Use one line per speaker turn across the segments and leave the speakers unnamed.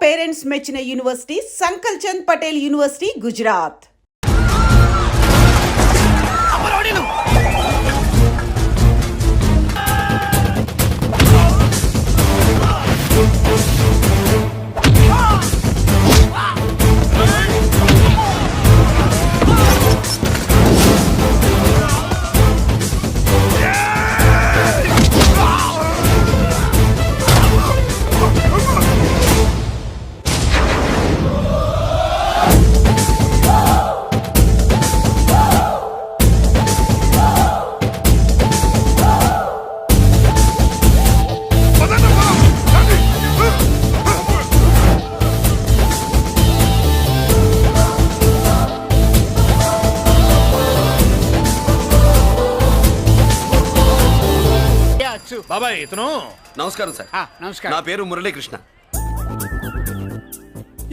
Parents మెచ్చిన university సంకల్ Chand Patel university Gujarat.
బాబాయ్ ఇతను.
నమస్కారం సార్.
నమస్కారం.
నా పేరు మురళీకృష్ణ.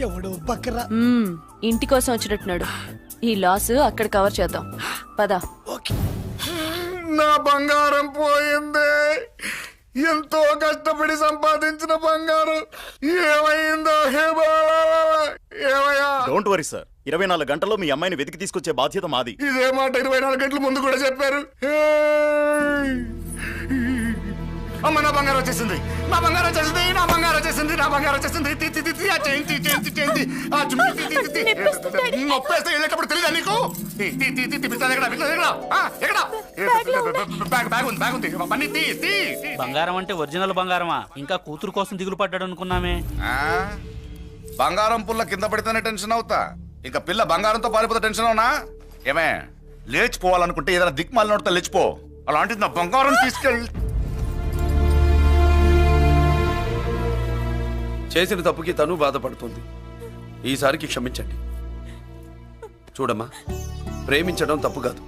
ఎవడు బకరా
ఇంటి కోసం వచ్చినట్టున్నాడు. ఈ లాస్ అక్కడ కవర్ చేద్దాం పద.
నా బంగారం పోయింది. ఎంతో కష్టపడి సంపాదించిన బంగారం ఏమైందో ఏమయ్యా?
డోంట్ వరీ సార్, 24 గంటల్లో మీ అమ్మాయిని వెతికి తీసుకొచ్చే బాధ్యత మాది.
ఇదే మాట 24 గంటల ముందు కూడా చెప్పారు. అమ్మ నా బంగారం వచ్చేసింది, నా బంగారం వచ్చేసింది, నా బంగారం వచ్చేసింది, నా బంగారం వచ్చేసింది. నొప్పేస్తే వెళ్ళేటప్పుడు తెలియదా నీకు?
బంగారం అంటే ఒరిజినల్ బంగారమా? ఇంకా కూతురు కోసం దిగులు పడ్డాడు అనుకున్నామే.
బంగారం పుల్ల కింద పడితేనే టెన్షన్ అవుతా, ఇంకా పిల్ల బంగారంతో పారిపోతే టెన్షన్ అవునా? ఏమే లేచిపోవాలనుకుంటే ఏదైనా దిక్మాలినోడితో లేచిపో. అలాంటిది నా బంగారం తీసుకెళ్ళి.
చేసిన తప్పుకి తను బాధపడుతుంది. ఈసారికి క్షమించండి. చూడమ్మా, ప్రేమించడం తప్పు కాదు,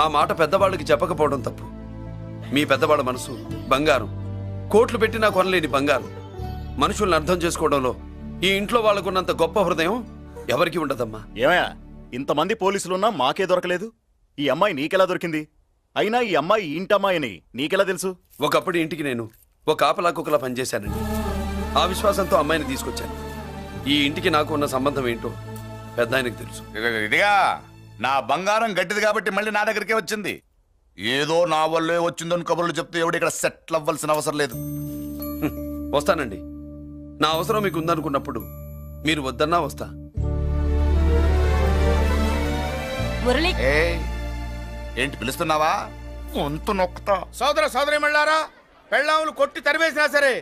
ఆ మాట పెద్దవాళ్ళకి చెప్పకపోవడం తప్పు. మీ పెద్దవాళ్ళ మనసు బంగారం, కోట్లు పెట్టినా కొనలేని బంగారం. మనుషుల్ని అర్థం చేసుకోవడంలో ఈ ఇంట్లో వాళ్ళకున్నంత గొప్ప హృదయం ఎవరికి ఉండదమ్మా.
ఏమయ్యా, ఇంతమంది పోలీసులున్నా మాకే దొరకలేదు. ఈ అమ్మాయి నీకెలా దొరికింది? అయినా ఈ అమ్మాయి ఇంటమ్మాయిని నీకెలా తెలుసు?
ఒకప్పుడు ఇంటికి నేను ఒక ఆపలా కుక్కలా పనిచేశానండి. ఆ విశ్వాసంతో అమ్మాయిని తీసుకొచ్చాను. ఈ ఇంటికి నాకు ఉన్న సంబంధం ఏంటో పెద్ద ఆయనకు తెలుసు.
ఇదిగా నా బంగారం గట్టిది కాబట్టి మళ్ళీ నా దగ్గరికే వచ్చింది. ఏదో నా వల్లే వచ్చిందని కబుర్లు చెప్తే ఎవడు ఇక్కడ సెటిల్ అవ్వాల్సిన అవసరం లేదు.
వస్తానండి. నా అవసరం మీకు ఉందనుకున్నప్పుడు మీరు వద్దన్నా వస్తా.
మురళి,
ఏంటి పిలుస్తున్నావా?
వంతు నొక్కుతా. సోదర సోదరి మళ్ళారా, పెళ్ళాములు కొట్టి తరివేసినా సరే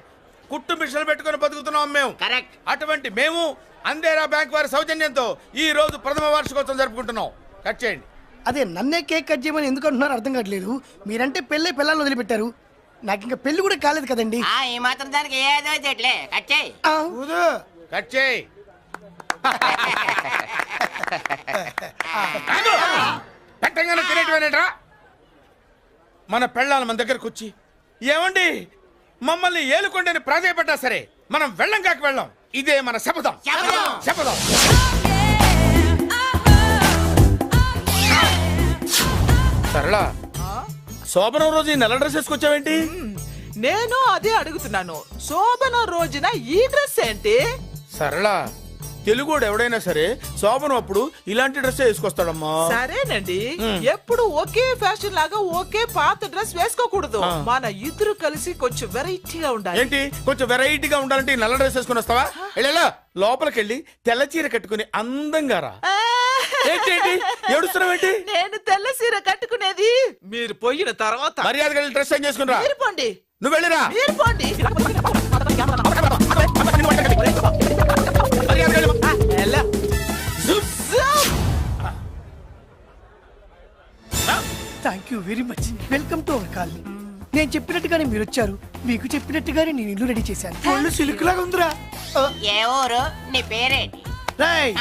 కుట్టు మిషన్లు పెట్టుకుని బతుకుతున్నాం మేము. కరెక్ట్. అటువంటి మేము అందేరా బ్యాంక్ వారి సౌజన్యంతో ఈ రోజు ప్రథమ వార్షికోత్సవం జరుపుకుంటున్నాం. కట్ చేయండి.
అదే నన్నే కేక్ కట్ చేయమని ఎందుకు అంటున్నారో అర్థం కావట్లేదు. మీరంటే పెళ్ళై పిల్లల్ని వదిలిపెట్టారు, నాకు ఇంకా పెళ్లి కూడా కాలేదు కదండి.
ఈ మాత్రం దానికి ఏదో చెట్లే కట్ చేయి.
కట్ చేయి. పెట్టంగానే తినేటివేనేట్రా? మన పెళ్ళాల మన దగ్గరకు వచ్చి ఏమండి మమ్మల్ని ఏలుకొండని ప్రాధాయపడ్డా సరే మనం వెళ్ళం కాక వెళ్ళం. ఇదే మన శపథం. శపథం. సరళ, శోభనం రోజు ఈ నల్ల డ్రెస్ వేసుకొచ్చావేంటి?
నేను అదే అడుగుతున్నాను. శోభనం రోజున ఈ డ్రెస్ ఏంటి?
సరళ, తెలుగుడు ఎవడైనా సరే శోభనం అప్పుడు ఇలాంటి డ్రెస్ వేసుకొస్తాడమ్మా.
సరేనండి, ఎప్పుడు ఒకే ఫ్యాషన్ లాగా ఒకే పాత డ్రెస్ వేసుకోకూడదు. మన ఇద్దరు కలిసి కొంచెం వెరైటీగా ఉండాలి.
ఏంటి కొంచెం వెరైటీగా ఉండాలంటే ఈ నల్ల డ్రెస్ వేసుకుని వస్తావా? వెళ్ళా లోపలికి వెళ్ళి తెల్ల చీర కట్టుకుని అందంగా రా. ఏంటి ఏడుస్తున్నావేంటి?
నేను తెల్ల సీర కట్టుకునేది మీరు పోయిన తర్వాత.
మర్యాదగా వెళ్ళి డ్రెస్ చేంజ్ చేసుకుని రా.
మీరు పోండి.
నువ్వు వెళ్ళిరా.
మీరు పోండి.
Thank you very much. Welcome to our colony. నేను చెప్పినట్టుగానే మీరు వచ్చారు, మీకు చెప్పినట్టుగానే నేను ఇల్లు రెడీ చేశాను. ఒళ్ళు సిల్క్ లాగా ఉందిరా.
ఏ ఊరు? నీ పేరేంటి?
రాయ్,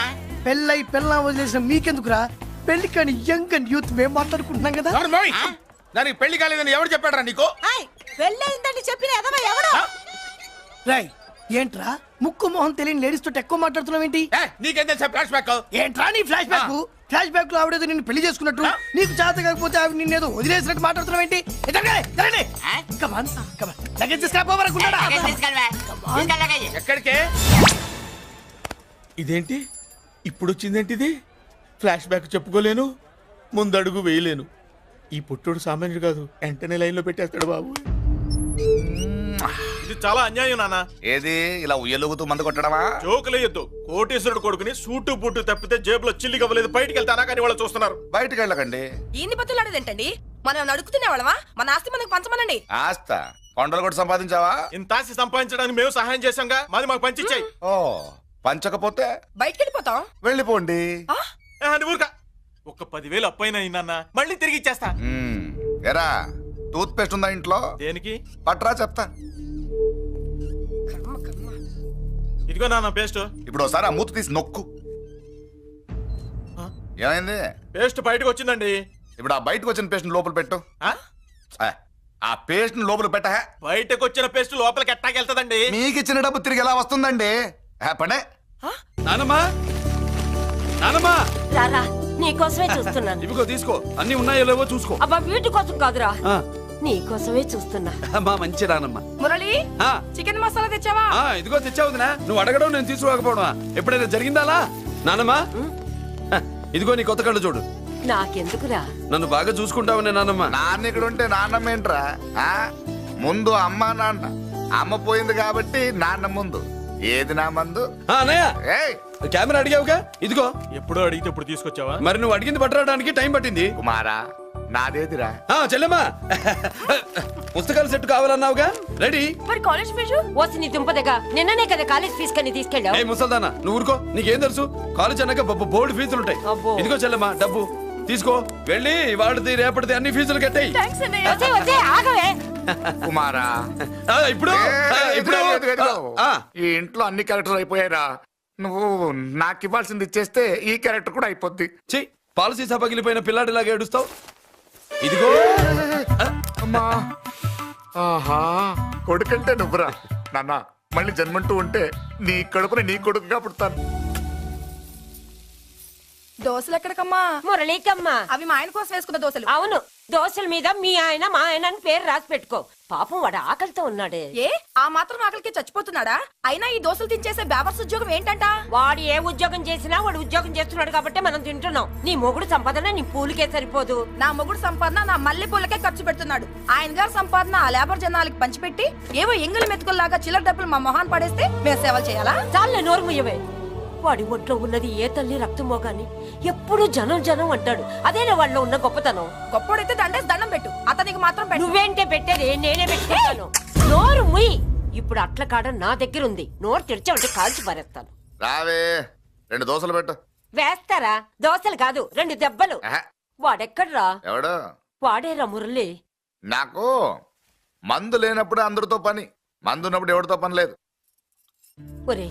పెళ్ళై పెళ్ళా వదిలేసిన మీకెందుకురా? పెళ్లి కాని యంగ్ అండ్ యూత్ మేము మాట్లాడుకుంటున్నాం కదా.
దానికి పెళ్లి కాలేదని ఎవరు చెప్పాడరా నీకు?
పెళ్ళయిందని చెప్పిన ఎదవ ఎవడు?
రాయ్, ఏంట్రా ముక్కు మొహం తెలియని లేడీస్ తోటి ఎక్కువ మాట్లాడుతున్నావు ఏంటి?
నీకేం తెలుసా ఫ్లాష్ బ్యాక్?
ఏంట్రా నీ ఫ్లాష్ బ్యాక్? ఫ్లాష్ బ్యాక్ లో ఆవిడేదో నిన్ను పెళ్లి చేసుకున్నట్టు, నీకు చేత కాకపోతే ఆవిడ నిన్నేదో వదిలేసినట్టు మాట్లాడుతున్నావు ఏంటి?
ఎక్కడికే?
ఇదేంటి ఇప్పుడు వచ్చిందేంటి ఇది? ఫ్లాష్ బ్యాక్ చెప్పుకోలేను, ముందడుగు వేయలేను. ఈ పుట్టుడు సామాన్యుడు కాదు, వెంటనే లైన్లో పెట్టేస్తాడు బాబు.
ఇది చాలా అన్యాయం నాన్న.
ఏది ఇలా ఉయ్యలుగుతూ మందు కొట్టడమా?
జోకులేయొద్దు. కోటేశ్వరుడు కొడుకుని సూటు బూటు తప్పితే జేబులో చిల్లి కవ్వలేదు, బయటికి వెళ్తానా కానీ వాళ్ళు చూస్తున్నారు.
బయటికి వెళ్ళకండి.
ఈయన్ని బతులాడేదేంటండి? మనం నడుకుతున్న వాళ్ళమా? మన ఆస్తి మనకు పంచమనండి.
ఆస్త కొండలు కూడా సంపాదించావా?
ఇంత ఆస్తి సంపాదించడానికి మేము సహాయం చేశాంగా, మాది మాకు పంచిచ్చాయి.
ఓ పంచకపోతే
బయటికి వెళ్ళిపోతాం.
వెళ్ళిపోండి.
ఊరుక. ఒక్క 10,000 అప్పైనా నాన్న, మళ్ళీ తిరిగి ఇచ్చేస్తా.
ఎరా టూత్ పేస్ట్ ఉందా ఇంట్లో?
దేనికి?
పట్రా చెప్తా.
ఇదిగో నాన్న పేస్ట్.
ఇప్పుడు ఒకసారి ఆ మూత తీసి నొక్కు. ఏమైంది?
పేస్ట్ బయటకు వచ్చిందండి.
ఇప్పుడు ఆ బయటకు వచ్చిన పేస్ట్ లోపల పెట్టు. ఆ పేస్ట్ లోపల పెట్ట.
బయటకు వచ్చిన పేస్ట్ లోపలికి ఎట్టాకెళ్తదండి?
మీకు ఇచ్చిన డబ్బు తిరిగి ఎలా వస్తుందండి? పడే.
నానమ్మా, నానమ్మా,
రారా, నీకోసమే చూస్తున్నాను.
ఇవిగో తీసుకో, అన్ని ఉన్నాయో లేవో చూసుకో.
అబ్బా వీటి కోసం కాదురా,
ఆ,
నీకోసమే చూస్తున్నా.
అమ్మా మంచి నానమ్మ.
మురళి,
ఆ,
చికెన్ మసాలా తెచ్చావా?
ఇదిగో తెచ్చావుదినా. నువ్వు అడగడం నేను తీసుకోకపోవడమా? ఎప్పుడైనా జరిగిందాలా? నానమ్మా, ఇదిగో నీ కొత్త కళ్ళు చూడు.
నాకెందుకురా?
నన్ను బాగా చూసుకుంటావనే నానమ్మ.
నాన్న ఇక్కడ ఉంటే నాన్నమ్మ ఏంట్రా? ముందు అమ్మ నాన్న. అమ్మ పోయింది కాబట్టి నాన్న ముందు. ఏది నా మందు?
అన్నయ్య, కెమెరా అడిగావుగా, ఇదిగో.
ఎప్పుడో అడిగితే ఇప్పుడు తీసుకొచ్చావా?
మరి నువ్వు అడిగింది పట్టడానికి టైం పట్టింది.
కుమారా, నాదేదిరా?
చెల్లెమ్మా, పుస్తకాల సెట్ కావాలన్నావుగా, రెడీ.
మరి కాలేజ్ ఫీజు? వస్తే నీ దుంపదగా నిన్ననే కదా కాలేజ్ ఫీజు కని తీసుకెళ్ళావు.
ఏ ముసల్దానా, నువ్వు ఊరుకో. నీకేం తెలుసు? కాలేజ్ అన్నాక బోర్డు ఫీజులుంటాయి.
అబ్బో.
ఇదిగో చెల్లెమ్మా డబ్బు తీసుకో. వెళ్ళి వాడిది రేపటిది అన్ని ఫీజులు కట్టాయి.
కుమారా,
ఇప్పుడు ఇప్పుడు
ఈ ఇంట్లో అన్ని క్యారెక్టర్ అయిపోయారా? నువ్వు నాకు ఇవ్వాల్సింది ఇచ్చేస్తే ఈ క్యారెక్టర్ కూడా అయిపోద్ది.
చెయ్యి. పాలసీ సభ పగిలిపోయిన పిల్లాడిలాగా ఏడుస్తావు. ఇదిగో.
అమ్మా, ఆహా, కొడుకంటే నువ్వురా నాన్న. మళ్ళీ జన్మంటూ ఉంటే నీ కడుపున నీ కొడుకుగా పుడతాను.
దోశలు ఎక్కడికమ్మా?
మురళీకమ్మా.
అవి మా ఆయన కోసం వేసుకున్న దోశలు.
అవును, దోశల మీద మీ ఆయన మా ఆయన అని పేరు రాసి పెట్టుకో. పాపం వాడు ఆకలితో ఉన్నాడే.
ఏ ఆ మాత్రం ఆకలికి చచ్చిపోతున్నాడా? అయినా ఈ దోశలు తినేసే బేవర్స్ ఉద్యోగం ఏంటంట?
వాడు ఏ ఉద్యోగం చేసినా వాడు ఉద్యోగం చేస్తున్నాడు కాబట్టి మనం తింటున్నాం. నీ మొగుడు సంపాదన నీ పూలికే సరిపోదు.
నా మొగుడు సంపాదన నా మల్లె పూలకే ఖర్చు పెడుతున్నాడు. ఆయన గారి సంపాదన ఆ లేబర్ జనాలకి పంచిపెట్టి ఏవో ఎంగిలి మెతుకుల్లాగా చిల్లర డబ్బులు మా మొహాన్ పడేస్తే మేము సేవలు చేయాలా?
చాలే నోరు ముయ్యవే. వాడి ఒంట్లో ఉన్నది ఏ తల్లి రక్తమో గాని ఎప్పుడు జనం జనం అంటాడు. అదేనా వాళ్ళలో ఉన్న గొప్పతనం.
గొప్పోడైతే దండేసి దండం పెట్టు, అతనికి మాత్రం పెట్టు.
నువ్వేంటే పెట్టేది? నేనే పెట్టుకుంటాను. నోరు ముయ్యి. ఇప్పుడు అట్ల కాడ నా దగ్గర ఉంది. నోరు తెరిచావంటే కాల్చి పారేస్తాను.
రావే, 2 దోశలు పెట్టు.
వేస్తారా? దోశలు కాదు, 2 దెబ్బలు. వాడెక్కడ్రా?
ఎవడు?
వాడేరా మురళి.
నాకు మందు లేనప్పుడు అందరితో పని, మందు ఉన్నప్పుడు ఎవరితో పని లేదు.
ఒరే,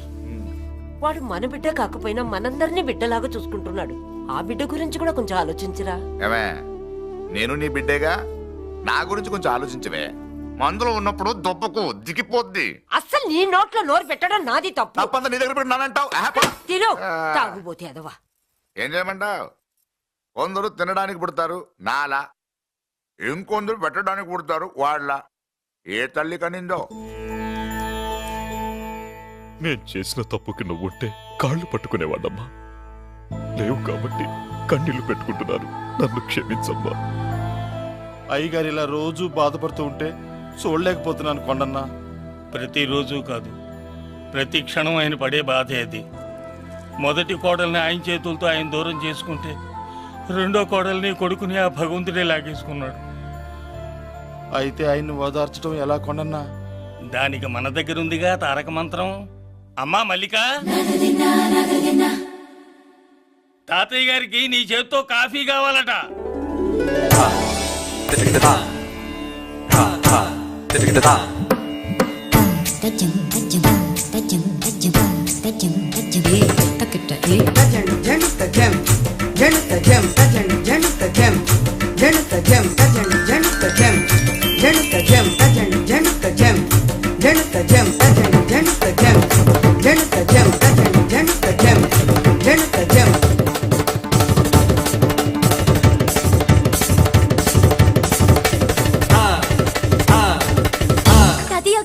వాడు మన బిడ్డ కాకపోయినా మనందరినీ బిడ్డలాగా చూసుకుంటున్నాడు. ఆ బిడ్డ గురించి కూడా కొంచెం ఆలోచించరా.
ఏమే, నేను నీ బిడ్డేగా, నా గురించి కొంచెం ఆలోచించవే. మందులో ఉన్నప్పుడు దొప్పకు దిగిపోద్ది.
అస్సలు నీ నోట్లో నోరు పెట్టడం నాది తప్పు.
తప్పంతా నీ దగ్గర పెట్టినానంటావు.
తిను, తాగుబోతే అదవా.
ఏం చేయమంటావు? కొందరు తినడానికి పుడతారు నాలా, ఇంకొందరు పెట్టడానికి పుడతారు వాళ్ళ. ఏ తల్లి కనిందో?
నేను చేసిన తప్పుకి నువ్వుంటే కాళ్ళు పట్టుకునేవాడమ్మా. లేవు కాబట్టి కన్నీళ్లు పెట్టుకుంటున్నాను. నన్ను క్షమించమ్మా.
అయ్యగారు ఇలా రోజు బాధపడుతూ ఉంటే చూడలేకపోతున్నాను కొండన్న.
ప్రతిరోజు కాదు, ప్రతి క్షణం ఆయన పడే బాధే అది. మొదటి కోడల్ని ఆయన చేతులతో ఆయన దూరం చేసుకుంటే రెండో కోడల్ని కొడుకుని ఆ భగవంతుడే లాగేసుకున్నాడు.
అయితే ఆయన్ని ఓదార్చడం ఎలా కొండన్న?
దానికి మన దగ్గర ఉందిగా తారక మంత్రం. అమ్మా మల్లిక, తాతయ్య గారికి నీ చేత్తో కాఫీ కావాలట.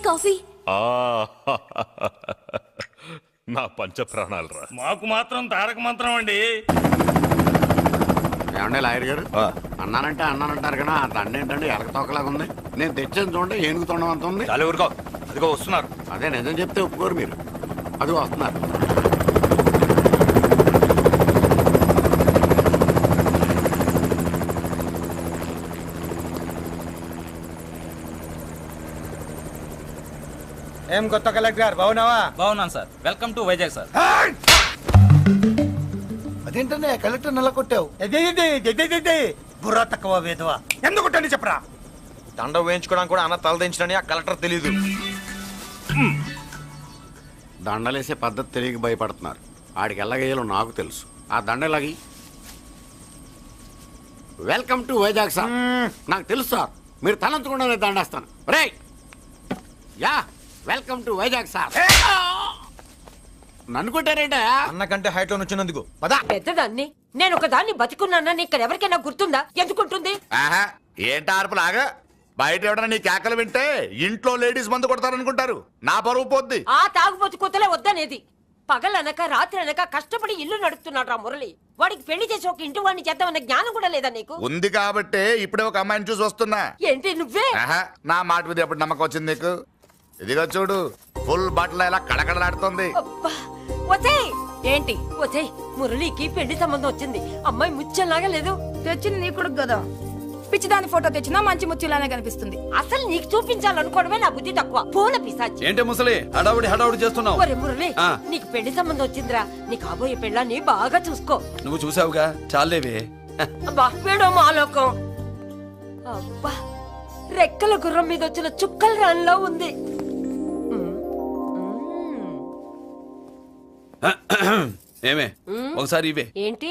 కాఫీ.
నా పంచ ప్రాణాలు రా.
మాకు మాత్రం తారక మంత్రం అండి.
ఏమండే లాయర్ గారు, అన్నానంటే అన్నానంటారు కదా, ఆ దండ ఏంటంటే ఎలకతోకలాగా ఉంది. నేను తెచ్చేది చూడండి, ఏనుగుతుండం అంత ఉంది.
చాలా ఊరుకో, అదిగో వస్తున్నారు.
అదే నిజం చెప్తే ఒప్పుకోరు మీరు. అది వస్తున్నారు.
ఏం కొత్త కలెక్టర్ బాగున్నావా?
బాగున్నాను sir. Welcome to Vizag sir.
అదేంటనే కలెక్టర్ నెల కొట్టావు?
బుర్ర తక్కువ వేదవా, ఎందుకు కొట్టండి చెప్పరా?
దండ వేయించుకోవడానికి కూడా అన్న తలదించడని ఆ కలెక్టర్ తెలీదు.
దండలేసే పద్ధతి తెలియక భయపడుతున్నారు. ఆడికి ఎలాగేయాలో నాకు తెలుసు. ఆ దండలాగి వెల్కమ్ టు వైజాగ్ సార్. నాకు తెలుసు సార్, మీరు తలంచకుండానే దండేస్తాను. రే యా వెల్కమ్ టు వైజాగ్ సార్. నన్ను కొట్టారేంటా?
అన్నకంటే హైట్ లో వచ్చినందుకు
పెద్దదాన్ని నేను ఒక దాన్ని బతికున్నానని ఇక్కడ ఎవరికైనా గుర్తుందా? ఎందుకుంటుంది?
ఆహా, ఏంటి ఆర్పులాగా? బయట ఎవడన్నా నీ కేకలు వింటే ఇంట్లో లేడీస్ మందు కొడతారనుకుంటారు. నా పరువు పోద్ది.
ఆ తాగుబోతు కొత్తలే వద్దనేది. పగలనక రాత్రి అనక కష్టపడి ఇల్లు నడుపుతున్నాడు రా మురళి. వాడికి పెళ్లి చేసి ఒక ఇంటి వాడిని చేద్దామన్న జ్ఞానం కూడా లేదా నీకు?
ఉంది కాబట్టే ఇప్పుడే ఒక అమ్మాయిని చూసి వస్తున్నా.
ఏంటి నువ్వే?
ఆహా, నా మాట మీద ఎప్పుడు నమ్మకం వచ్చింది నీకు? ఇదిగో చూడు, ఫుల్ బట్టలు ఎలా కడకడలాడుతుంది.
అబ్బా, వచ్చేయ్. ఏంటి వచ్చేయ్, మురళికి పెళ్లి సంబంధం వచ్చింది. అమ్మాయి ముచ్చల్లాగా లేదు.
తెచ్చింది నీ కొడుకు కదా, పిచ్చిదాని ఫోటో తెచ్చినా మంచి ముచ్చిలానే కనిపిస్తుంది.
అసలు నీకు చూపించాలనుకోవడమే నా బుద్ధి తక్కువ. పూల పిశాచి.
ఏంటి ముసలి హడావుడి చేస్తున్నావు?
ఒరే మురళి, నీకు పెళ్లి సంబంధం వచ్చిందిరా. నీ కాబోయే పెళ్ళాన్ని బాగా చూసుకో.
నువ్వు చూసావుగా, చాలేవే.
అబ్బా, వీడో మాలోకం. అబ్బా, రెక్కల గుర్రం మీద వచ్చిన చుక్కల రాన్లో ఉంది.
ఏమే ఒకసారి ఇవే.
ఏంటి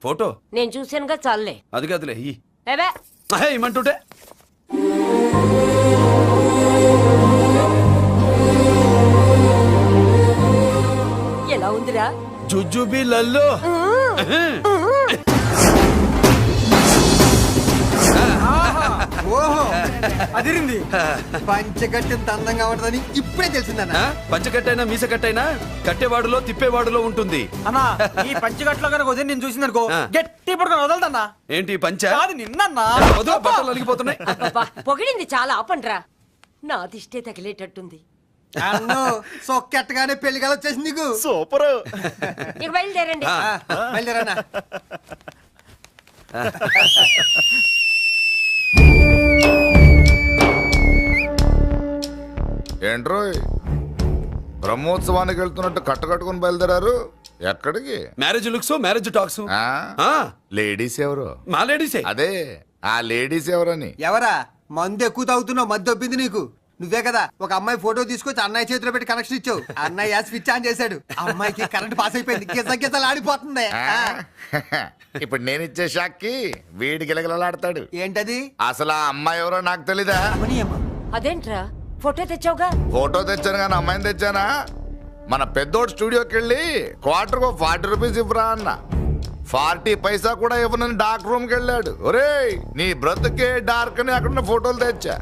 ఫోటో?
నేను చూసానుగా, చాలే.
అది కాదులే ఇయ్యి.
ఏవే
ఇమ్మంటుంటే.
ఎలా ఉందిరా?
జుజుబి లల్లో.
ఓహో అదిరింది. పంచగట్టె అందంగా ఉంటదని ఇప్పుడే తెలిసిందన్న.
పంచకట్టైనా మీసకట్టైనా కట్టేవాడులో తిప్పేవాడులో ఉంటుంది
అన్నా. ఈ పంచగట్లో కనుక వదిలి నేను చూసిందనుకో గట్టి పడుకొని వదలదన్నా.
ఏంటి పంచ?
అది నిన్నన్నా.
బట్టలు అలిగిపోతున్నాయి.
అబ్బా, పొగిడింది చాలా, ఆపండ్రా. నా దిష్టే తగిలేటట్టుంది.
అన్ను సొక్కెట్టగానే పెళ్లి కాల వచ్చేసింది నీకు.
సూపర్.
ఇక బయలుదేరండి.
బయలుదేరన్నా.
ఏంట్రోయ్, బ్రహ్మోత్సవానికి వెళ్తున్నట్టు కట్టుకట్టుకుని బయలుదేరారు? ఎక్కడికి?
Marriage looks, marriage talks.
Ladies ఎవరు?
మా లేడీసే.
అదే, ఆ లేడీస్ ఎవరని.
ఎవరా? మందు ఎక్కువ తాగుతున్నావు, మధ్య ఒప్పింది నీకు. నువ్వే కదా ఒక అమ్మాయి ఫోటో తీసుకొచ్చి అన్నయ్య చేతిలో పెట్టి కనెక్షన్ ఇచ్చావు. అన్నయ్య స్విచ్ ఆన్ చేశాడు. అమ్మాయికి కరెంట్ పాస్ అయిపోయింది. గిజగిజలు ఆడిపోతుంది.
ఇప్పుడు నేను ఇచ్చే షాక్కి వీడి గిలగిలలాడతాడు.
ఏంటది?
అసలు ఆ అమ్మాయి ఎవరో నాకు తెలీదా?
అదేంట్రా, ఫోటో తెచ్చావుగా?
ఫోటో తెచ్చాను కానీ అమ్మాయిని తెచ్చానా? మన పెద్దోడు స్టూడియోకి వెళ్ళి క్వార్టర్కు 40 రూపీస్ ఇవ్వరా అన్న. 40 పైసా కూడా ఇవ్వనని డార్క్ రూమ్ కి వెళ్ళాడు. ఒరేయ్, నీ బ్రతుకే డార్క్ అని అక్కడ ఫోటోలు తెచ్చా.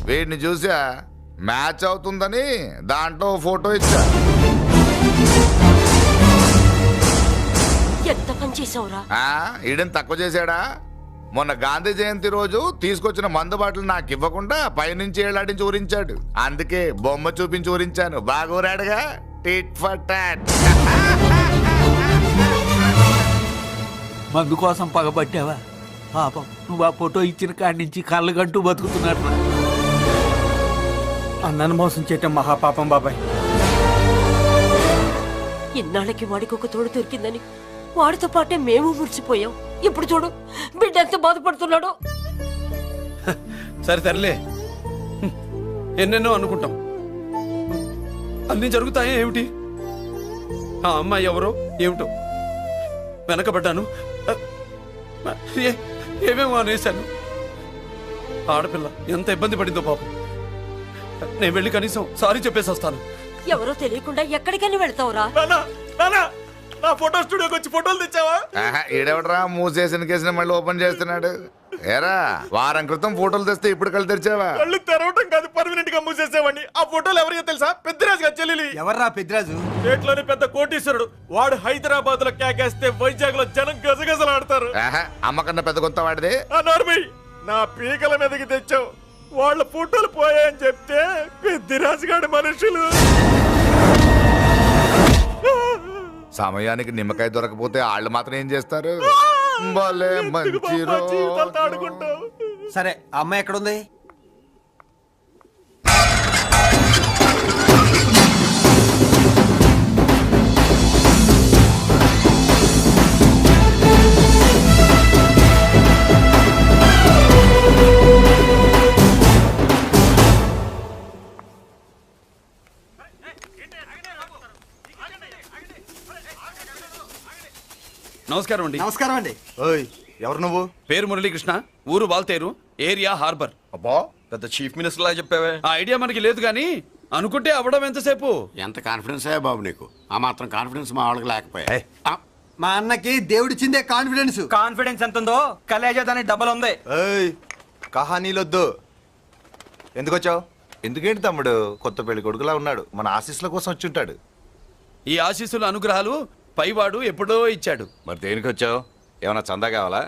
వీడిని చూసా మ్యాచ్ అవుతుందని దాంట్లో ఫోటో ఇచ్చా.
ఎంత పని చేసావురా?
ఈడని తక్కువ చేశాడా? మొన్న గాంధీ జయంతి రోజు తీసుకొచ్చిన మందు బాటలు నాకు ఇవ్వకుండా పైనుంచి ఏలాడించి ఊరించాడు. అందుకే బొమ్మ చూపించి ఊరించాను. బాగా ఊరాడుగా. Tit for tat.
మందు కోసం పగబట్టావా? పాపం, నువ్వు ఆ ఫోటో ఇచ్చిన కాడి నుంచి కళ్ళగంటూ బతుకుతున్నట్టు. అన్నను మోసం చేయటం మహాపాపం బాబాయ్.
ఇన్నాళ్ళకి వాడికి ఒక తోడు దొరికిందని వాడితో పాటే మేము మురిసిపోయాం. ఇప్పుడు చూడు, బిడ్డ ఎంత బాధపడుతున్నాడో.
సరే తరలే, ఎన్నెన్నో అనుకుంటాం, అన్ని జరుగుతాయే ఏమిటి? ఆ అమ్మాయి ఎవరో ఏమిటో వెనకబడ్డాను, ఏమేమో అనేశాను. ఆడపిల్ల ఎంత ఇబ్బంది పడిందో పాపం. నేను వెళ్ళి కనీసం సారీ చెప్పేసి వస్తాను.
ఎవరో తెలియకుండా ఎక్కడికైనా వెళ్తావురా?
నా ఫోటో స్టూడియోకి వచ్చి ఫోటోలు తెచ్చావా?
ఈడెవడరా మూసేసిన కేసుని మళ్ళీ ఓపెన్ చేస్తున్నాడు? ఏరా వారం క్రితం ఫోటోలు తెస్తే ఇప్పుడు కళ్ళు తెరిచావా?
కళ్ళు తెరవటం కాదు, పర్మనెంట్ గా మూసేసేవాడిని. ఆ ఫోటోలు ఎవరికో తెలుసా? పెద్దరాజు గారి చెల్లెలి.
ఎవర్రా పెద్దరాజు?
స్టేట్లోని పెద్ద కోటీశ్వరుడు. వాడు హైదరాబాద్ లో కేకేస్తే వైజాగ్ లో జనం గజగజలాడతారు.
అమ్మకన్నా పెద్ద కొంత వాడిదే.
ఆ నార్మల్ నా పీకల మీదకి తెచ్చావు. వాళ్ళ ఫోటోలు పోయాయని చెప్తే పెద్దిరాజు గారి మనుషులు.
సమయానికి నిమ్మకాయ దొరకపోతే వాళ్ళు మాత్రం ఏం చేస్తారు? భలే మంచి రోజు.
సరే ఆ అమ్మాయి ఎక్కడుంది?
నమస్కారం అండి.
నమస్కారం అండి.
ఓయ్ ఎవరు నువ్వు?
పేరు మురళీకృష్ణ, ఊరు వాల్తేరు, ఏరియా హార్బర్.
అబ్బా పెద్ద చీఫ్ మినిస్టర్ లా చెప్పావే.
ఆ ఐడియా మనకి లేదు కానీ అనుకుంటే అవ్వడం ఎంతసేపు?
ఎంత కాన్ఫిడెన్స్ అయ్యా బాబు నీకు? ఆ మాత్రం కాన్ఫిడెన్స్ మా వాళ్ళకి లేకపోయా?
మా అన్నకి దేవుడిచ్చిందే కాన్ఫిడెన్స్.
కాన్ఫిడెన్స్ ఎంత ఉందో కలేజా దాని డబల్ ఉంది.
ఏయ్ కహానీలొద్దు. ఎందుకు వచ్చావు? ఎందుకేంటి తమ్ముడు కొత్త పెళ్లి కొడుకులా ఉన్నాడు, మన ఆశీస్సుల కోసం వచ్చి ఉంటాడు.
ఈ ఆశీస్సుల అనుగ్రహాలు పైవాడు ఎప్పుడో ఇచ్చాడు.
మరి దేనికి వచ్చావు? ఏమైనా చందా కావాలా?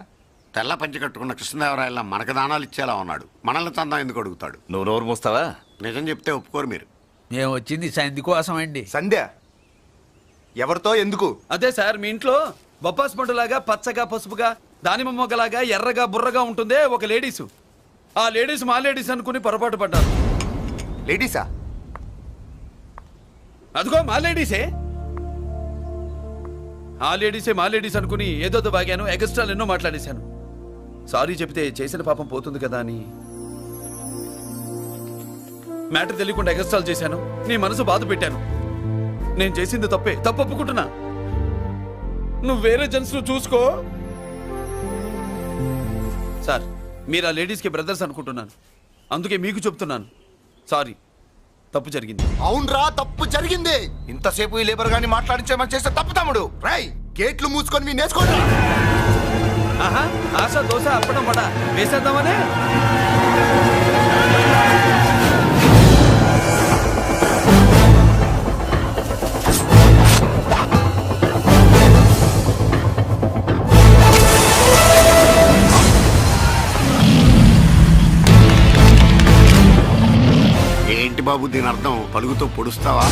తెల్ల పంచి కట్టుకున్న కృష్ణదేవరాయల మనకు దానాలు ఇచ్చేలా ఉన్నాడు. మనల్ని చందా ఎందుకు అడుగుతాడు?
నువ్వు నోరు మూస్తావా?
నిజం చెప్తే ఒప్పుకోరు మీరు.
మేము వచ్చింది సంధి కోసం అండి.
సంధ్య ఎవరితో ఎందుకు?
అదే సార్, మీ ఇంట్లో బొప్పాస్ పండులాగా పచ్చగా పసుపుగా దానిమ్మ మొగ్గలాగా ఎర్రగా బుర్రగా ఉంటుందే ఒక లేడీసు. ఆ లేడీస్ మా లేడీస్ అనుకుని పొరపాటు పడ్డారు.
లేడీసా?
అదిగో మా లేడీసే. ఆ లేడీసే మా లేడీస్ అనుకుని ఏదో బాగాను, ఎగస్ట్రాలు ఎన్నో మాట్లాడేశాను. సారీ చెప్తే చేసిన పాపం పోతుంది కదా అని మ్యాటర్ తెలియకుండా ఎగస్ట్రాలు చేశాను. నీ మనసు బాధ పెట్టాను. నేను చేసింది తప్పే, తప్పు ఒప్పుకుంటున్నా. నువ్వు వేరే జెంట్స్ చూసుకో. సార్, మీరు ఆ లేడీస్కి బ్రదర్స్ అనుకుంటున్నాను, అందుకే మీకు చెప్తున్నాను. సారీ, తప్పు జరిగింది.
అవునరా తప్పు జరిగింది. ఇంతసేపు ఈ లేబర్ గాని మాట్లాడించేమని చేస్తే తప్పు తమ్ముడు. రై గేట్లు మూసుకొని మీ నేర్చుకోండి.
ఆహా, ఆశ దోశ అప్పడం వడ వేసేద్దామనే.
ఏంటి బాబు దీని అర్థం? పలుగుతో పొడుస్తావా?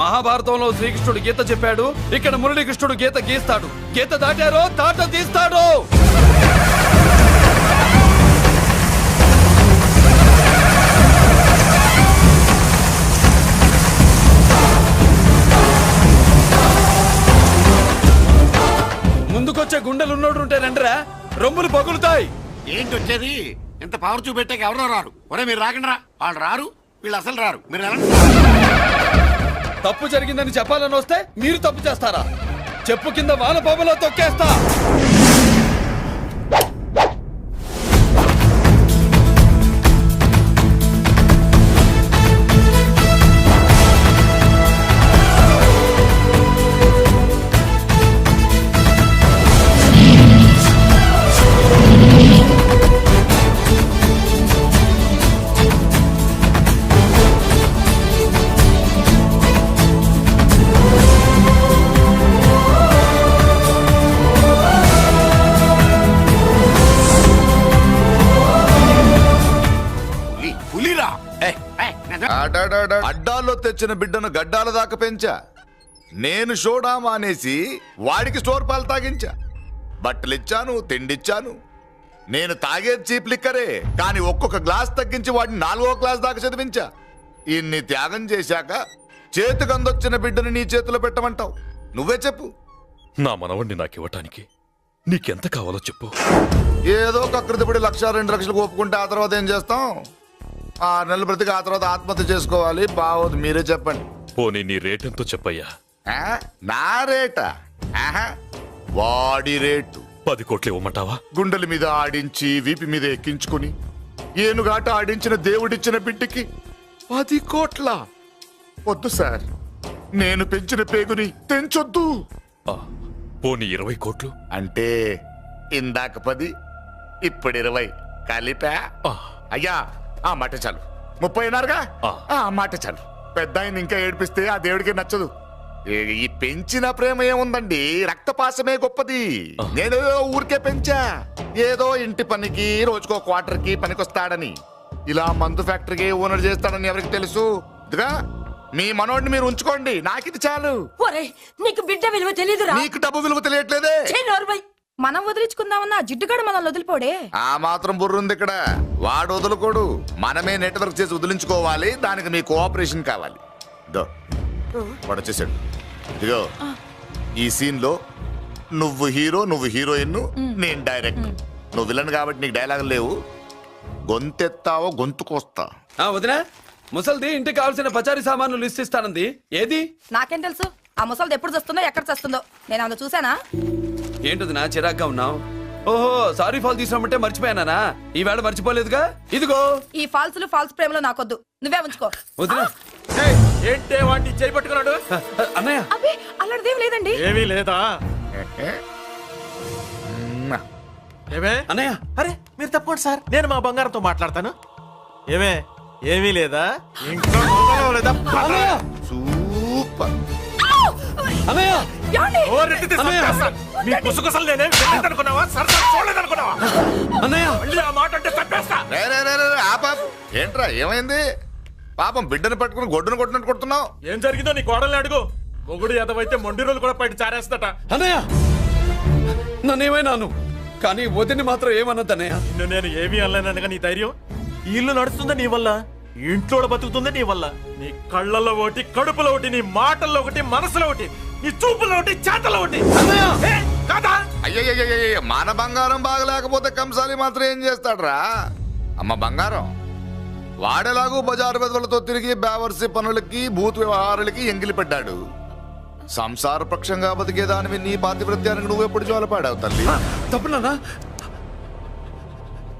మహాభారతంలో శ్రీకృష్ణుడు గీత చెప్పాడు, ఇక్కడ మురళీకృష్ణుడు గీత గీస్తాడు. గీత దాటారో తాట తీస్తాడు. ముందుకొచ్చే గుండెలున్నోడు ఉంటే రండిరా, రొమ్ములు పగులుతాయి.
ఏంటి వచ్చేది? ఇంత పవర్ చూపెట్టాక ఎవరో రారు. ఒరే మీరు రాకండి రా. వాళ్ళు రారు, వీళ్ళు అసలు రారు. మీరు ఎలా?
తప్పు జరిగిందని చెప్పాలని వస్తే మీరు తప్పు చేస్తారా? చెప్పు కింద వాన పాములో తొక్కేస్తా.
అడ్డాల్లో తెచ్చిన బిడ్డను గడ్డాల దాకా పెంచా. నేను షోడా మానేసి వాడికి స్టోర్ పాలు తాగించా. బట్టలిచ్చాను, తిండిచ్చాను. నేను తాగేది చీప్ లిక్కరే, కానీ ఒక్కొక్క గ్లాస్ తగ్గించి వాడిని 4వ క్లాస్ దాకా చదివించా. ఇన్ని త్యాగం చేశాక చేతికి అందొచ్చిన బిడ్డను నీ చేతిలో పెట్టమంటావు? నువ్వే చెప్పు.
నా మనవణ్ణి నాకివ్వటానికి నీకెంత కావాలో చెప్పు.
ఏదో కకృతిపడి 1,00,000 2 లక్షలకు ఒప్పుకుంటే ఆ తర్వాత ఏం చేస్తాం? 6 నెలలు బ్రతికి ఆ తర్వాత ఆత్మహత్య చేసుకోవాలి. బావద్దు, మీరే చెప్పండి.
పోనీ నీ రేటెంతో చెప్పయ్యా.
నా రేటా? వాడి రేటు
10 కోట్లు ఇవ్వమంటావా?
గుండెల మీద ఆడించి వీపి మీద ఎక్కించుకుని ఏనుగాట ఆడించిన దేవుడిచ్చిన బిడ్డకి 10 కోట్ల? వద్దు సార్, నేను పెంచిన పేగుని తెంచొద్దు.
పోనీ 20 కోట్లు?
అంటే ఇందాక 10 ఇప్పుడు 20 కలిపా. అయ్యా ఆ మాట చాలు. 30 అన్నారుగా, ఆ మాట చాలు. పెద్ద ఆయన ఇంకా ఏడిపిస్తే ఆ దేవుడికి నచ్చదు. ఈ పెంచిన ప్రేమ ఏముందండి, రక్తపాసమే గొప్పది. నేను ఊరికే పెంచా, ఏదో ఇంటి పనికి రోజుకో క్వార్టర్కి పనికొస్తాడని. ఇలా మందు ఫ్యాక్టరీకి ఓనర్ చేస్తాడని ఎవరికి తెలుసు? ఇదిగా మీ మనోడిని మీరు ఉంచుకోండి, నాకిది చాలు.
నీకు బిడ్డ విలువ తెలియదురా?
నీకు డబ్బు విలువ తెలియట్లేదే.
మనం వదిలించుకుందామన్నా జిడ్డుగాడు మనల్ని వదిలిపోడే.
ఆ మాత్రం బుర్రుంది ఇక్కడ. వాడు వదులుకోడు, మనమే నెట్వర్క్ చేసి వదిలించుకోవాలి. దానికి మీ కోఆపరేషన్ కావాలి. దో వాడు వచ్చేసాడు. ఇదిగో ఈ సీన్ లో నువ్వు హీరో, నువ్వు హీరోయిన్, నేను డైరెక్టర్. నువ్వు విలన్ కాబట్టి నీకు డైలాగ్ లేవు. గొంతెత్తావో గొంతుకొస్తా.
వదినా, ముసల్ది ఇంటికి కావాల్సిన పచారీ సామాన్లు లిస్ట్ ఇస్తానంది. ఏది?
నాకేం తెలుసు ఆ ముసలిది ఎప్పుడు చస్తుందో ఎక్కడ చస్తుందో? నేను అందులో చూసానా?
ఏంటది నా చిరాగ్గా ఉన్నావు? ఓహో, సారీ ఫాల్ తీసుకురామంటే మర్చిపోయానా? ఈవేళ మర్చిపోలేదుగా. ఇదిగో
ఈ ఫాల్స్ ప్రేమలో నాకొద్దు, నువ్వే ఉంచుకో.
వదినా.
ఏంటే వాడిని చేయి పట్టుకున్నాడు?
అన్నయ్య
అబ్బే అలాంటిదేం లేదండి.
ఏమీ లేదా? ఏమే
అన్నయ్య?
అరే మీరు తప్పకుండా సార్, నేను మా బంగారంతో మాట్లాడతాను. ఏమే ఏమీ లేదా? ఇంకా లేదా?
సూపర్
అన్నయ్య.
మీ కుసకుసలు నేనే అనుకున్నావా? సరదా చూడలేదనుకున్నావా?
అన్నయ్య
మళ్ళీ ఆ మాట అంటే తప్పేస్తా.
ఏంట్రా ఏమైంది? పాపం బిడ్డను పట్టుకుని గొడ్డును కొట్టినట్టు కొడుతున్నావు.
ఏం జరిగిందో నీ కోడల్ని అడుగు. మొగుడు ఎదవైతే మొండి రోజులు కూడా బయట చారేస్తట.
అన్నయ్య నన్నేమైనాను, కానీ వదిని మాత్రం ఏమన్నదన్నయ్య.
నిన్ను నేను ఏమీ అనలేనగా నీ ధైర్యం. ఈ ఇల్లు నడుస్తుందా నీ వల్ల, ఇంట్లో బతుకుతుందా నీ వల్ల. నీ కళ్ళల్లో ఒకటి, కడుపులో ఒకటి, నీ మాటల్లో ఒకటి, మనసులో ఒకటి, నీ చూపులో ఒకటి, చేతల్లో ఒకటి. కాదా?
అయ్యయ్య మన బంగారం బాగలేకపోతే కంసాలి మాత్రం ఏం చేస్తాడ్రా? అమ్మ బంగారం వాడేలాగూ బజారు బెదవులతో తిరిగి బేవర్సి పనులకి, భూత వ్యవహారాలకి ఎంగిలి పెట్టాడు. సంసార పక్షంగా బతికేదానివి నీ పాతివృత్యానికి నువ్వెప్పుడు జోలపాడావు తల్లి?
తప్పు నాన్న,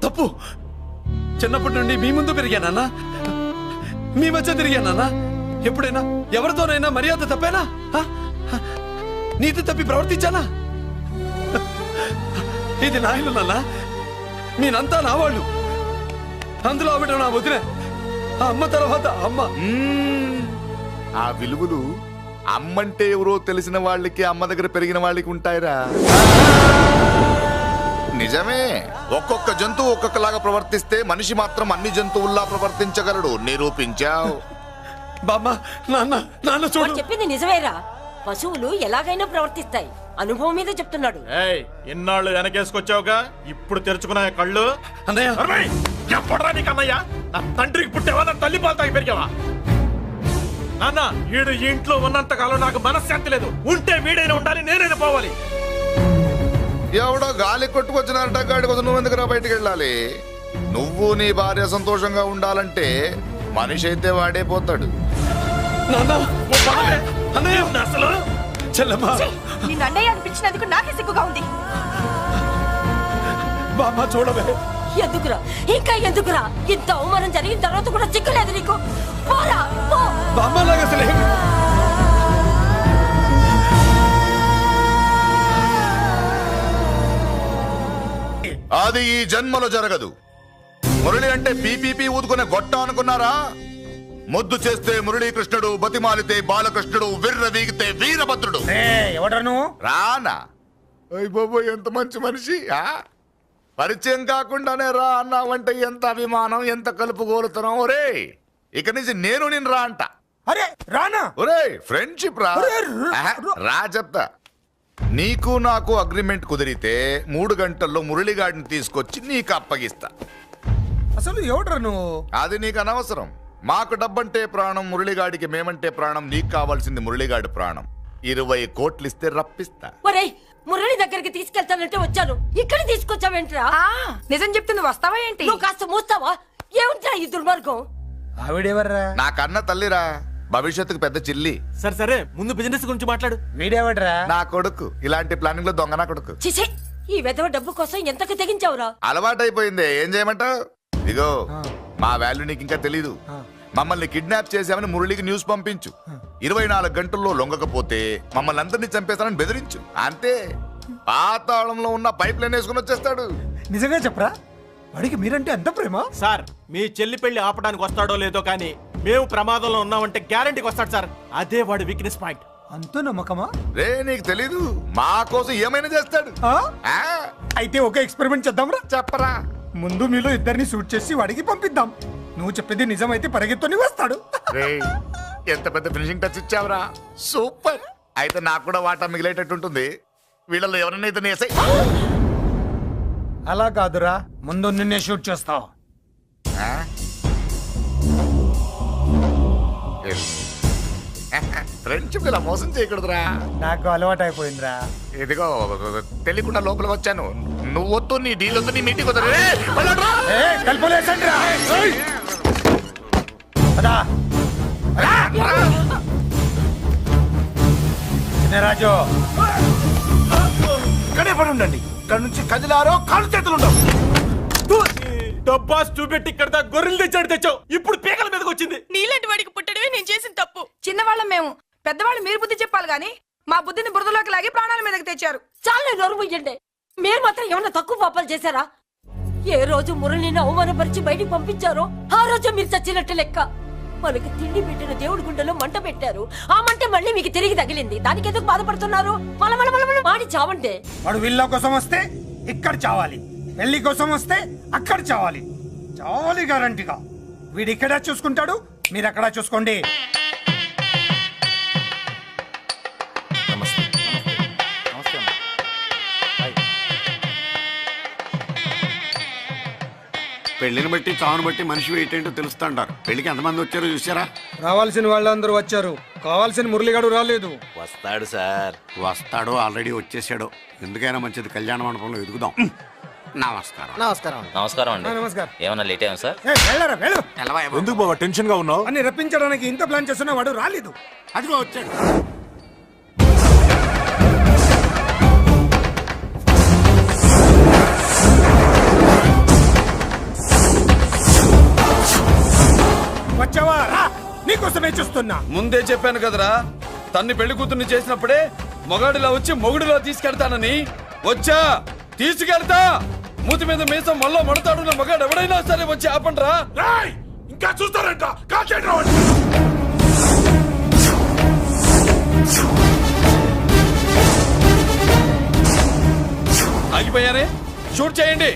తప్పు. చిన్నప్పటి నుండి మీ ముందు పెరిగానన్నా, మీ మధ్య తిరిగానన్నా. ఎప్పుడైనా ఎవరితోనైనా మర్యాద తప్పేనా? నీతి తప్పి ప్రవర్తించానా? ఇది నా ఇల్లు నాన్న, నేనంతా నా వాళ్ళు. అందులో ఆవిడ నా వదిలే, ఆ అమ్మ తర్వాత అమ్మ.
ఆ విలువలు అమ్మంటే ఎవరో తెలిసిన వాళ్ళకి, అమ్మ దగ్గర పెరిగిన వాళ్ళకి ఉంటాయిరా. నిజమే, ఒక్కొక్క జంతువు ఒక్కొక్కలాగా ప్రవర్తిస్తే మనిషి మాత్రం అన్ని జంతువుల్లా ప్రవర్తించగలడు. నిరూపించావు.
బామ్మ, నాన్న, నాన్న చూడు.
చెప్పింది నిజమేరా. పశువులు ఎలాగైనా ప్రవర్తిస్తాయి. అనుభవం మీద చెప్తున్నాడు.
ఇన్నాళ్ళు వెనకేసుకొచ్చావుగా, ఇప్పుడు తెరుచుకున్నా కళ్ళు.
అన్నయ్య
ఎప్పుడరా నీకు అన్నయ్య? నా తండ్రికి పుట్టావా? నా తల్లి పాలు తాగి పెరిగావా? నాన్న, వీడు ఈ ఇంట్లో ఉన్నంత కాలం నాకు మనశ్శాంతి లేదు. ఉంటే వీడైనా ఉండాలి, నేనైనా పోవాలి.
ఎవడో గాలి కొట్టుకొచ్చినారట, గాడి కోసం నువ్వు ఎందుకురా బయటికి వెళ్ళాలి? నువ్వు నీ భార్య సంతోషంగా ఉండాలంటే మనిషి అయితే వాడే పోతాడు.
అసలు
నిన్ను అన్నయ్య అనిపించినందుకు నాకే సిగ్గుగా ఉంది.
బామ్మ చూడవే.
ఎందుకురా, ఇంకా ఎందుకురా? ఇంత అవమానం జరిగిన తర్వాత కూడా సిగ్గులేదు నీకు? పోరా, పో.
బామ్మలాగా అసలు
అది ఈ జన్మలో జరగదు. మురళి అంటే పీపీపీ ఊదుకునే గొట్ట అనుకున్నారా? ముద్దు చేస్తే మురళీకృష్ణుడు, బతిమాలితే బాలకృష్ణుడు, విర్ర వీగితే వీరభద్రుడు.
ఎవడను
రానా? అయ్య బాబో, ఎంత మంచి మనిషి. పరిచయం కాకుండానే రా అన్నావంటే ఎంత అభిమానం, ఎంత కలుపుగోలుతున్నాం. ఒరే ఇక నుంచి నేను నిన్ను రా అంట.
అరే రానా?
ఒరే ఫ్రెండ్షిప్ రా. రా చెప్తా. నీకు నాకు అగ్రిమెంట్ కుదిరితే 3 గంటల్లో మురళిగాడిని తీసుకొచ్చి నీకు అప్పగిస్తా.
అసలు ఎవడ్రా నువ్వు?
అది నీకు అనవసరం. మాకు డబ్బంటే ప్రాణం, మురళిగాడికి మేమంటే ప్రాణం. నీకు కావాల్సింది మురళిగాడి ప్రాణం. 20 కోట్లు ఇస్తే రప్పిస్తా.
ఒరేయ్, మురళి దగ్గరికి తీసుకెళ్తానంటే వచ్చాను, ఇక్కడ తీసుకొచ్చావేంట్రా?
నిజం చెప్తే నువ్వు వస్తావా ఏంటి?
నువ్వు కాస్త మూస్తావా? ఏమిట్రా ఈ దుర్మార్గం?
ఆవిడెవర్రా?
నా కన్న తల్లిరా, భవిష్యత్తుకు పెద్ద చిల్లి.
సరే సరే, ముందు బిజినెస్ గురించి మాట్లాడు. వీడేవడ్రా?
నా కొడుకు. ఇలాంటి ప్లానింగ్ లో దొంగ నా కొడుకు.
చిసే, ఈ వెధవ డబ్బు కోసం ఎంతకు తెగించావురా?
అలవాటైపోయింది, ఏం చేయమంటావు? ఇదిగో మా వాల్యూ నీకు ఇంకా తెలీదు. మమ్మల్ని కిడ్నాప్ చేశామని మురళికి న్యూస్ పంపించు. 24 గంటల్లో లొంగకపోతే మమ్మల్ని అందరినీ చంపేస్తానని బెదిరించు. అంతే. పాతాళంలో ఉన్న పైప్ లైన్ వేసుకుని వచ్చేస్తాడు.
నిజంగా చెప్పరా? వాడికి మీరంటే ఎంత ప్రేమ? సార్, మీ చెల్లి పెళ్లి ఆపడానికి వస్తాడో లేదో కానీ మేము ప్రమాదంలో ఉన్నామంటే గ్యారంటీకి వస్తాడు సార్. అదే వాడి వీక్నెస్ పాయింట్. అంత నమ్మకమా?
రే నీకు తెలీదు, మా కోసం ఏమైనా చేస్తాడు.
అయితే ఒక ఎక్స్పెరిమెంట్ చేద్దాంరా.
చెప్పరా.
ముందు మీలో ఇద్దరిని షూట్ చేసి వాడికి పంపిద్దాం. నువ్వు చెప్పేది నిజమైతే పరిగెత్తుని వస్తాడు.
రేయ్, ఎంత పెద్ద ఫినిషింగ్ టచ్ ఇచ్చావురా, సూపర్. అయితే నాకు కూడా వాటా మిగిలేటట్టు ఉంటుంది. వీళ్ళలో ఎవరైనా ఇతను వేసాయి.
అలా కాదురా, ముందు నిన్నే షూట్ చేస్తావు.
ఫ్రెండ్షిప్ ఇలా మోసం చేయకూడదురా.
నాకు అలవాటు అయిపోయిందిరా.
ఇదిగో తెలియకుండా లోపలికి వచ్చాను. నువ్వు వద్దు, నీ డీల్ వద్దు, నీ మీటింగ్ వద్దు.
కలుపులేసండిరా. రాజు
ఇక్కడే పడి ఉండండి. ఇక్కడ నుంచి కదిలారో కాళ్ళు చేతులు ఉండవు.
డబ్బాస్ చూపెట్టి ఇక్కడ దాకా గొర్రెలు తెచ్చాడు తెచ్చావు. ఇప్పుడు పీకల మీదకి వచ్చింది.
నీలాంటి వాడికి పుట్టడమే నేను చేసిన తప్పు. చిన్నవాళ్ళం మేము, పెద్దవాళ్ళు మీరు బుద్ధి చెప్పాలి గాని మా బుద్ధిని బురదలోకి లాగి ప్రాణాల మీదకి తెచ్చారు.
చాలా నోరు ముయ్యండి. మీరు మాత్రం ఏమన్నా తక్కువ పాపాలు చేశారా? ఏ రోజు మురళిని అవమానపరిచి బయటికి పంపించారో ఆ రోజు మీరు చచ్చినట్టు లెక్క. మనకి తిండి పెట్టిన దేవుడి గుండెలో మంట పెట్టారు. ఆ మంట మళ్ళీ మీకు తిరిగి తగిలింది. దానికి ఎందుకు బాధపడుతున్నారు? మాడి చావంటే
వాడు విల్లా కోసం వస్తే ఇక్కడ చావాలి, పెళ్లి కోసం వస్తే అక్కడ చావాలి. చావాలి గ్యారంటీగా. వీడు ఇక్కడ చూసుకుంటాడు, మీరు అక్కడ చూసుకోండి.
పెళ్లిని బట్టి చావును బట్టి మనిషి ఏంటో తెలుస్తుంటారు. పెళ్లికి ఎంతమంది వచ్చారో చూసారా?
రావాల్సిన వాళ్ళందరూ వచ్చారు, కావాల్సిన మురళిగాడు రాలేదు.
వస్తాడు సార్, వస్తాడు. ఆల్రెడీ వచ్చేసాడు. ఎందుకైనా మంచిది కళ్యాణ మండపంలో ఎదుగుదాం. నమస్కారం.
నమస్కారం.
నమస్కారం అండి.
నమస్కారం.
ఏమన్నా లేట్ అయ్యాం సార్?
ఎందుకు బాబా టెన్షన్ గా ఉన్నావు?
అని రప్పించడానికి ఇంత ప్లాన్ చేస్తున్నా వాడు రాలేదు.
అదిగో వచ్చాడు.
వచ్చావా? నీకోసమే చూస్తున్నా.
ముందే చెప్పాను కదరా, తన్ని పెళ్లి కూతుర్ని చేసినప్పుడే మొగాడిలా వచ్చి మొగుడిలో తీసుకెళ్తానని. వచ్చా, తీసుకెళ్తా. మూతి మీద మీసం మళ్ళా మడతాడు మగాడు ఎవడైనా సరే వచ్చి ఆపండ్రా.
ఇంకా చూస్తారంట.
ఆగిపోయానే, షూట్ చేయండి.